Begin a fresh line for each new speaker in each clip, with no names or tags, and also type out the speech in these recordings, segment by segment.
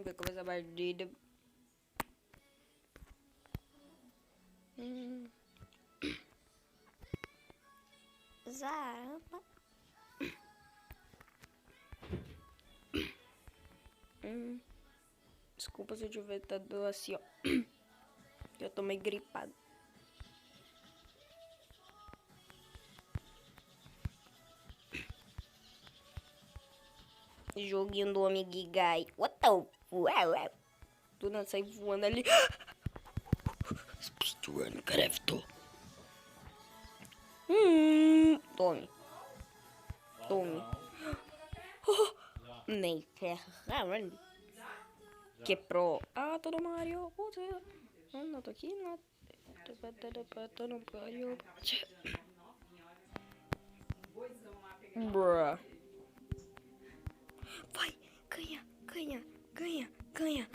vai começar a partida.
Zaramba.
Desculpa se eu tiver estado assim, ó. Eu tô meio gripado. Joguinho do homem Gigai. What the fuck? Do nada sai voando ali. Speedruncraft. Tome. Tome. Nem ferrando. Que pro. Ah, todo Mario. Não tô aqui, não. Tô no Mario. Bruh. Vai, ganha, ganha, ganha, ganha.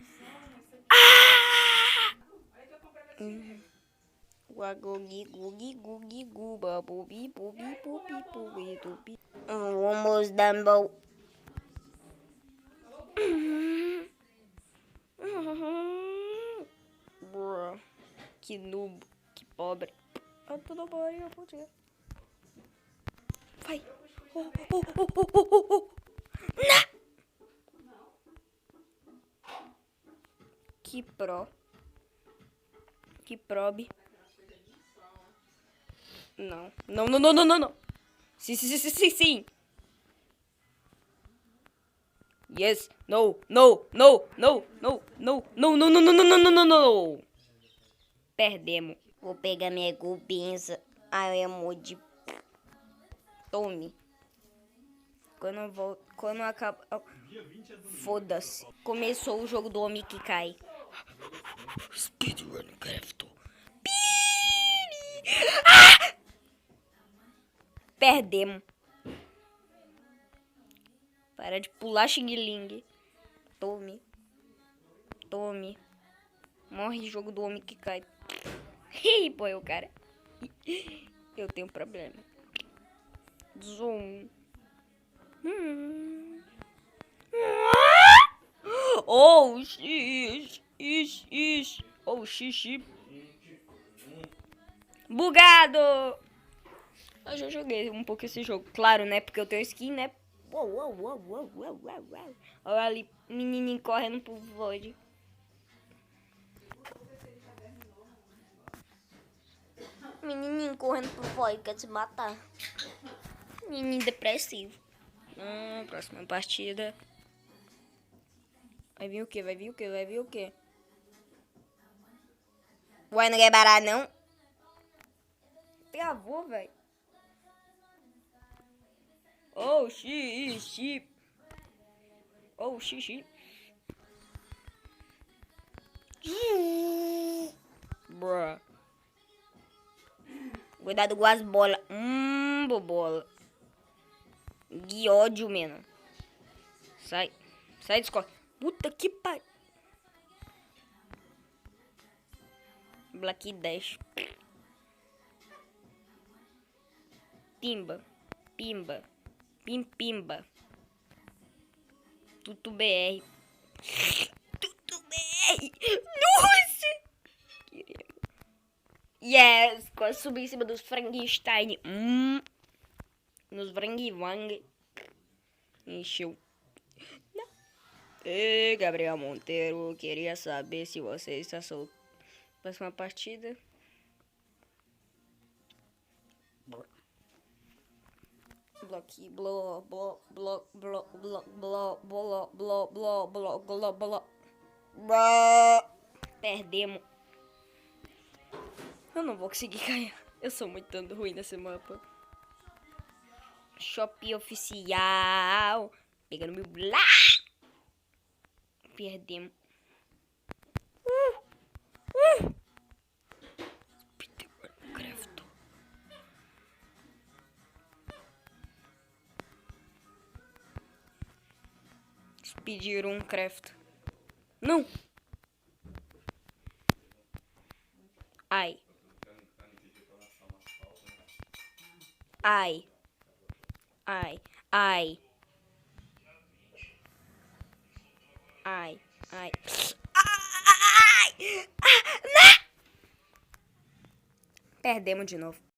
Ah! Guagogi, gugi, gugi, guba, bubi, bubi, bubi, bubi, bubi. Almost done, bo. Bruh. Que noob, que pobre. Ah, tudo bem, eu vou ter. Vai. Não! Que pro. Que probe. Não. Não, não, não, não, não, não. Sim, sim, sim, sim, sim. Yes. No, no, no, no, no, no, no, no, no, no, no, no, no, no. Perdemos.
Vou pegar minha gubinza. Ai, emoji.
Tome. Quando acaba... Foda-se. Começou o jogo do homem que cai. Speedruncraft. Ah! Perdemos. Para de pular, Xing Ling. Tome. Tome. Morre, jogo do homem que cai. Ih, pô, o cara. Eu tenho problema. Zoom. Oh, xixi. Oh, xixi. Bugado. Eu já joguei um pouco esse jogo. Claro, né? Porque eu tenho skin, né? Olha ali, menininho correndo pro void.
Menininho correndo pro void, quer se matar.
Menininho depressivo. Próxima partida. Vai vir o quê? Vai vir o quê? Vai vir o quê?
Uai, não quer parar, não?
Travou, velho. Oh, xixi. Oh, xixi. Bruh.
Cuidado com as bolas.
Bobola. Que ódio, mano. Sai. Sai da escola. Puta que pariu. Black Dash. Pimba. Pimba. Pimba. Tutu BR. Tutu BR. Nossa. Yes. Quase subi em cima dos Frankenstein. Nos Vrangivang. Encheu. Ei, Gabriel Monteiro. Queria saber se você está solto. Próxima partida. Bloque, bló. Perdemos. Eu não vou conseguir ganhar. Eu sou muito ruim nesse mapa. Shopee oficial. Pegando meu blá. Perdemos. Speedruncraft. Speedruncraft. Não. Ai. Ai. Ai. Ai. Ai. Ai. Ai! Ah, não! Perdemos de novo.